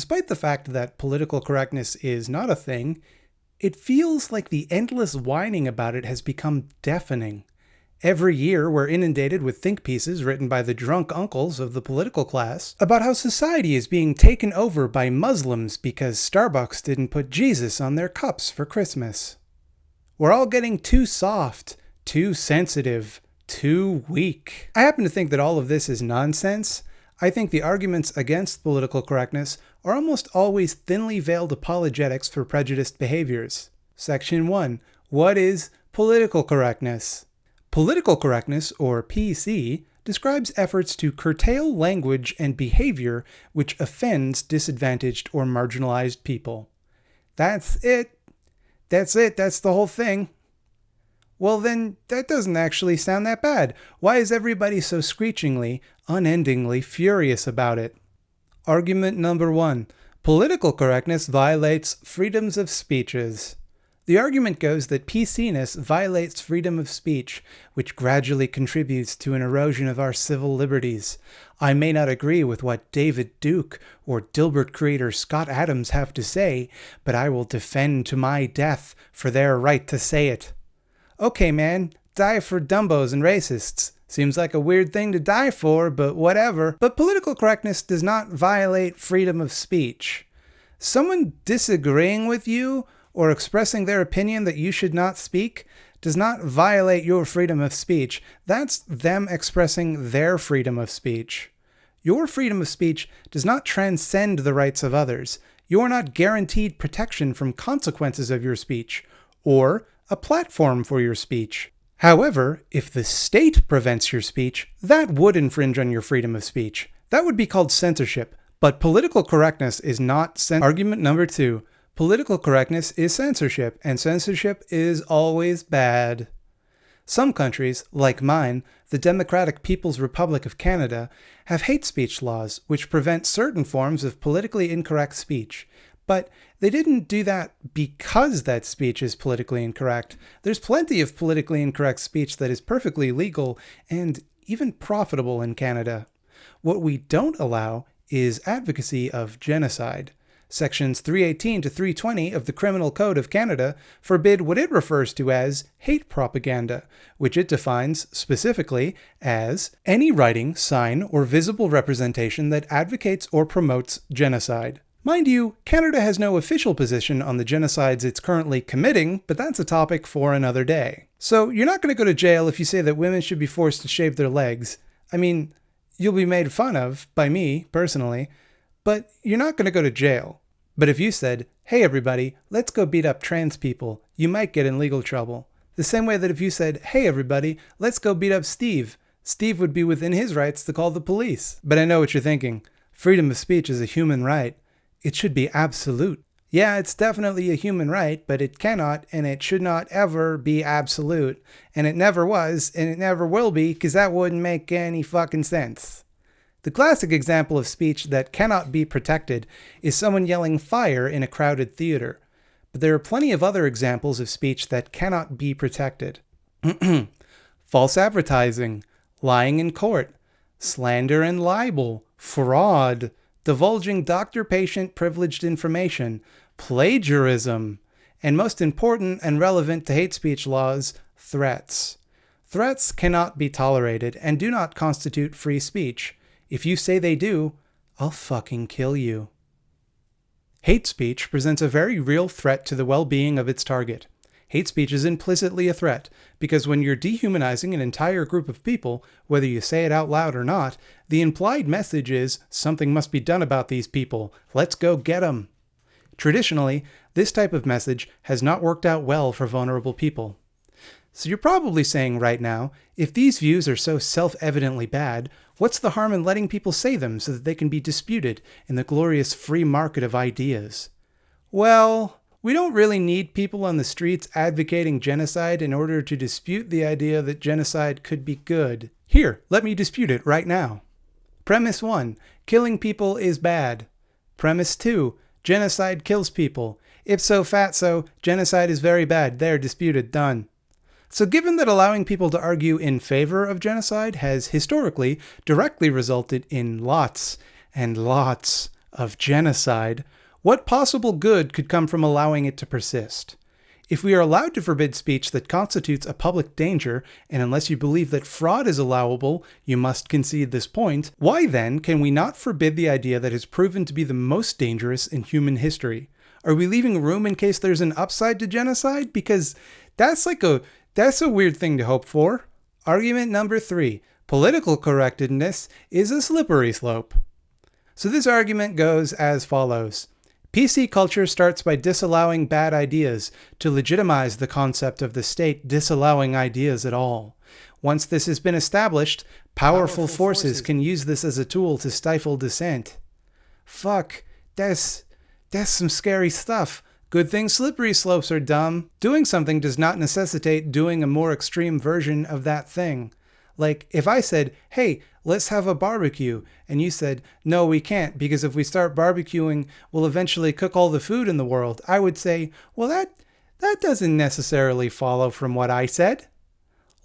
Despite the fact that political correctness is not a thing, it feels like the endless whining about it has become deafening. Every year, we're inundated with think pieces written by the drunk uncles of the political class about how society is being taken over by Muslims because Starbucks didn't put Jesus on their cups for Christmas. We're all getting too soft, too sensitive, too weak. I happen to think that all of this is nonsense. I think the arguments against political correctness are almost always thinly veiled apologetics for prejudiced behaviors. Section 1. What is political correctness? Political correctness, or PC, describes efforts to curtail language and behavior which offends disadvantaged or marginalized people. That's it. That's the whole thing. Well then, that doesn't actually sound that bad. Why is everybody so screechingly, unendingly furious about it? Argument number 1. Political correctness violates freedoms of speeches. The argument goes that PC-ness violates freedom of speech, which gradually contributes to an erosion of our civil liberties. I may not agree with what David Duke or Dilbert creator Scott Adams have to say, but I will defend to my death for their right to say it. Okay, man, die for dumbos and racists. Seems like a weird thing to die for, but whatever. But political correctness does not violate freedom of speech. Someone disagreeing with you or expressing their opinion that you should not speak does not violate your freedom of speech. That's them expressing their freedom of speech. Your freedom of speech does not transcend the rights of others. You are not guaranteed protection from consequences of your speech, or a platform for your speech. However, if the state prevents your speech, that would infringe on your freedom of speech. That would be called censorship. But political correctness is not censorship. Argument number 2. Political correctness is censorship, and censorship is always bad. Some countries, like mine, the Democratic People's Republic of Canada, have hate speech laws which prevent certain forms of politically incorrect speech. But they didn't do that because that speech is politically incorrect. There's plenty of politically incorrect speech that is perfectly legal and even profitable in Canada. What we don't allow is advocacy of genocide. Sections 318 to 320 of the Criminal Code of Canada forbid what it refers to as hate propaganda, which it defines specifically as any writing, sign, or visible representation that advocates or promotes genocide. Mind you, Canada has no official position on the genocides it's currently committing, but that's a topic for another day. So you're not going to go to jail if you say that women should be forced to shave their legs. I mean, you'll be made fun of, by me, personally, but you're not going to go to jail. But if you said, hey everybody, let's go beat up trans people, you might get in legal trouble. The same way that if you said, hey everybody, let's go beat up Steve, Steve would be within his rights to call the police. But I know what you're thinking. Freedom of speech is a human right. It should be absolute. Yeah, it's definitely a human right, but it cannot and it should not ever be absolute. And it never was, and it never will be, because that wouldn't make any fucking sense. The classic example of speech that cannot be protected is someone yelling fire in a crowded theater. But there are plenty of other examples of speech that cannot be protected. False advertising, lying in court, slander and libel, fraud, divulging doctor-patient privileged information, plagiarism, and most important and relevant to hate speech laws, threats. Threats cannot be tolerated and do not constitute free speech. If you say they do, I'll fucking kill you. Hate speech presents a very real threat to the well-being of its target. Hate speech is implicitly a threat, because when you're dehumanizing an entire group of people, whether you say it out loud or not, the implied message is, something must be done about these people. Let's go get 'em. Traditionally, this type of message has not worked out well for vulnerable people. So you're probably saying right now, if these views are so self-evidently bad, what's the harm in letting people say them so that they can be disputed in the glorious free market of ideas? Well, we don't really need people on the streets advocating genocide in order to dispute the idea that genocide could be good. Here, let me dispute it right now. Premise 1, killing people is bad. Premise 2, genocide kills people. Ipso fatso, genocide is very bad. There, disputed, done. So given that allowing people to argue in favor of genocide has historically directly resulted in lots and lots of genocide, what possible good could come from allowing it to persist? If we are allowed to forbid speech that constitutes a public danger, and unless you believe that fraud is allowable, you must concede this point, why then can we not forbid the idea that has proven to be the most dangerous in human history? Are we leaving room in case there's an upside to genocide? Because that's a weird thing to hope for. Argument number 3. Political correctness is a slippery slope. So this argument goes as follows. PC culture starts by disallowing bad ideas to legitimize the concept of the state disallowing ideas at all. Once this has been established, powerful forces can use this as a tool to stifle dissent. Fuck, that's some scary stuff. Good thing slippery slopes are dumb. Doing something does not necessitate doing a more extreme version of that thing. Like, if I said, hey, let's have a barbecue, and you said, no, we can't, because if we start barbecuing, we'll eventually cook all the food in the world, I would say, well, that doesn't necessarily follow from what I said.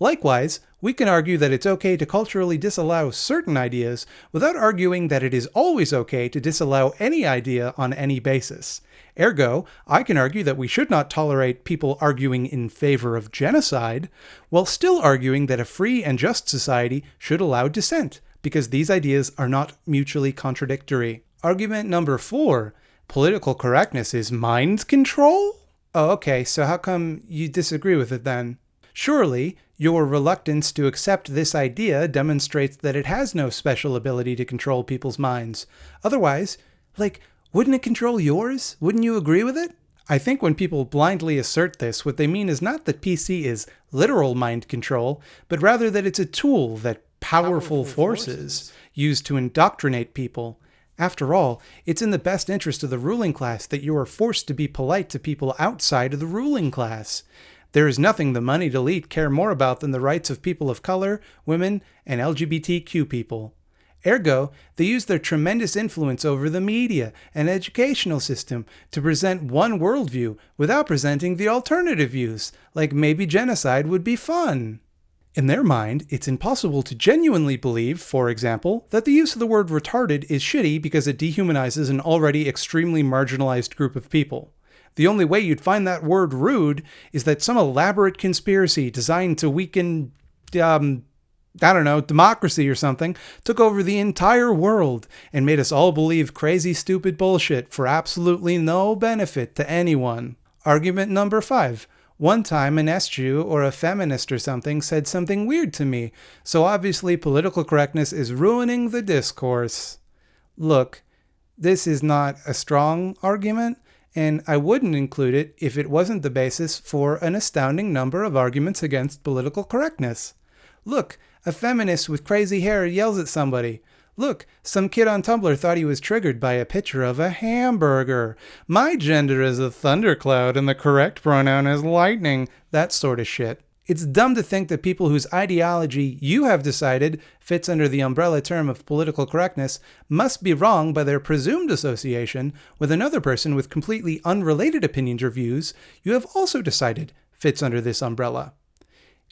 Likewise, we can argue that it's okay to culturally disallow certain ideas without arguing that it is always okay to disallow any idea on any basis. Ergo, I can argue that we should not tolerate people arguing in favor of genocide, while still arguing that a free and just society should allow dissent, because these ideas are not mutually contradictory. Argument number 4. Political correctness is mind control? Oh, okay, so how come you disagree with it then? Surely, your reluctance to accept this idea demonstrates that it has no special ability to control people's minds. Otherwise, wouldn't it control yours? Wouldn't you agree with it? I think when people blindly assert this, what they mean is not that PC is literal mind control, but rather that it's a tool that powerful forces use to indoctrinate people. After all, it's in the best interest of the ruling class that you are forced to be polite to people outside of the ruling class. There is nothing the moneyed elite care more about than the rights of people of color, women, and LGBTQ people. Ergo, they use their tremendous influence over the media and educational system to present one worldview without presenting the alternative views, like maybe genocide would be fun. In their mind, it's impossible to genuinely believe, for example, that the use of the word retarded is shitty because it dehumanizes an already extremely marginalized group of people. The only way you'd find that word rude is that some elaborate conspiracy designed to weaken, democracy or something, took over the entire world and made us all believe crazy, stupid bullshit for absolutely no benefit to anyone. Argument number 5. One time an S-Jew or a feminist or something said something weird to me, so obviously political correctness is ruining the discourse. Look, this is not a strong argument, and I wouldn't include it if it wasn't the basis for an astounding number of arguments against political correctness. Look, a feminist with crazy hair yells at somebody. Look, some kid on Tumblr thought he was triggered by a picture of a hamburger. My gender is a thundercloud and the correct pronoun is lightning. That sort of shit. It's dumb to think that people whose ideology you have decided fits under the umbrella term of political correctness must be wrong by their presumed association with another person with completely unrelated opinions or views you have also decided fits under this umbrella.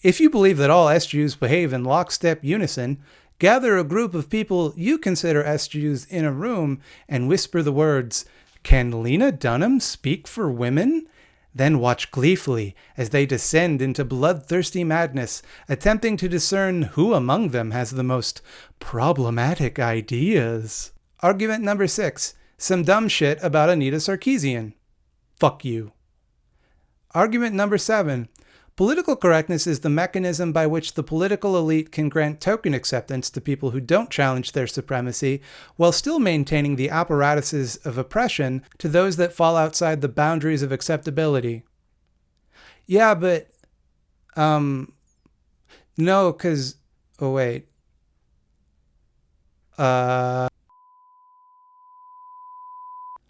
If you believe that all S-Jews behave in lockstep unison, gather a group of people you consider S-Jews in a room and whisper the words, "Can Lena Dunham speak for women?" Then watch gleefully as they descend into bloodthirsty madness, attempting to discern who among them has the most problematic ideas. Argument number 6. Some dumb shit about Anita Sarkeesian. Fuck you. Argument number 7. Political correctness is the mechanism by which the political elite can grant token acceptance to people who don't challenge their supremacy, while still maintaining the apparatuses of oppression to those that fall outside the boundaries of acceptability. Yeah, but, no, because, oh wait.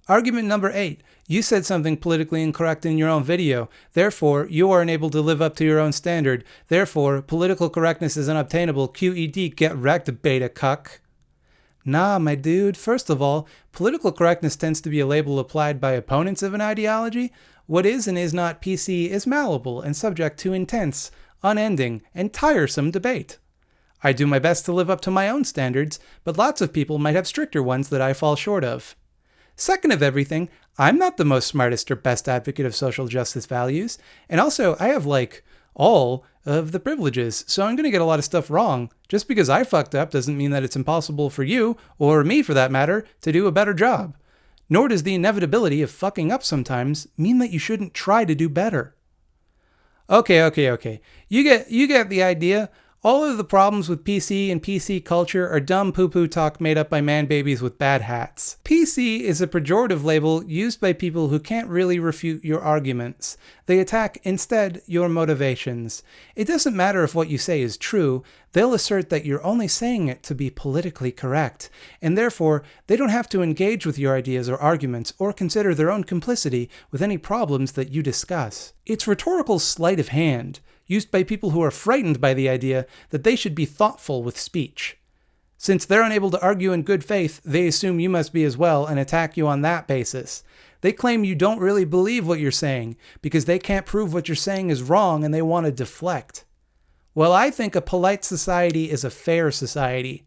Argument number 8. You said something politically incorrect in your own video. Therefore, you are unable to live up to your own standard. Therefore, political correctness is unobtainable. QED, get wrecked, beta cuck. Nah, my dude. First of all, political correctness tends to be a label applied by opponents of an ideology. What is and is not PC is malleable and subject to intense, unending, and tiresome debate. I do my best to live up to my own standards, but lots of people might have stricter ones that I fall short of. Second of everything, I'm not the most smartest or best advocate of social justice values. And also, I have like all of the privileges, so I'm going to get a lot of stuff wrong. Just because I fucked up doesn't mean that it's impossible for you, or me for that matter, to do a better job. Nor does the inevitability of fucking up sometimes mean that you shouldn't try to do better. Okay. You get the idea. All of the problems with PC and PC culture are dumb poo-poo talk made up by man-babies with bad hats. PC is a pejorative label used by people who can't really refute your arguments. They attack instead your motivations. It doesn't matter if what you say is true, they'll assert that you're only saying it to be politically correct, and therefore they don't have to engage with your ideas or arguments or consider their own complicity with any problems that you discuss. It's rhetorical sleight of hand, used by people who are frightened by the idea that they should be thoughtful with speech. Since they're unable to argue in good faith, they assume you must be as well and attack you on that basis. They claim you don't really believe what you're saying because they can't prove what you're saying is wrong and they want to deflect. Well, I think a polite society is a fair society.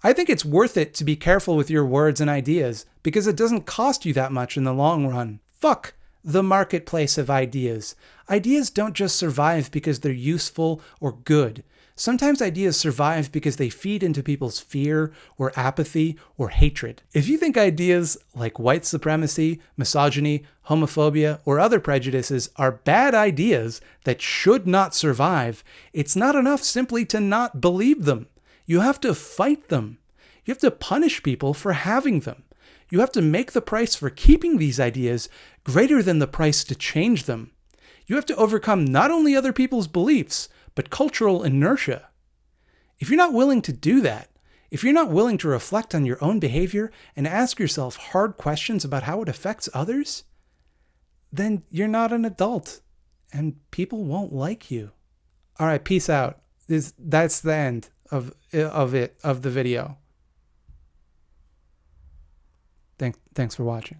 I think it's worth it to be careful with your words and ideas because it doesn't cost you that much in the long run. Fuck the marketplace of ideas. Ideas don't just survive because they're useful or good. Sometimes ideas survive because they feed into people's fear or apathy or hatred. If you think ideas like white supremacy, misogyny, homophobia, or other prejudices are bad ideas that should not survive, it's not enough simply to not believe them. You have to fight them. You have to punish people for having them. You have to make the price for keeping these ideas greater than the price to change them. You have to overcome not only other people's beliefs, but cultural inertia. If you're not willing to do that, if you're not willing to reflect on your own behavior and ask yourself hard questions about how it affects others, then you're not an adult and people won't like you. All right, peace out. That's the end of the video. Thanks for watching.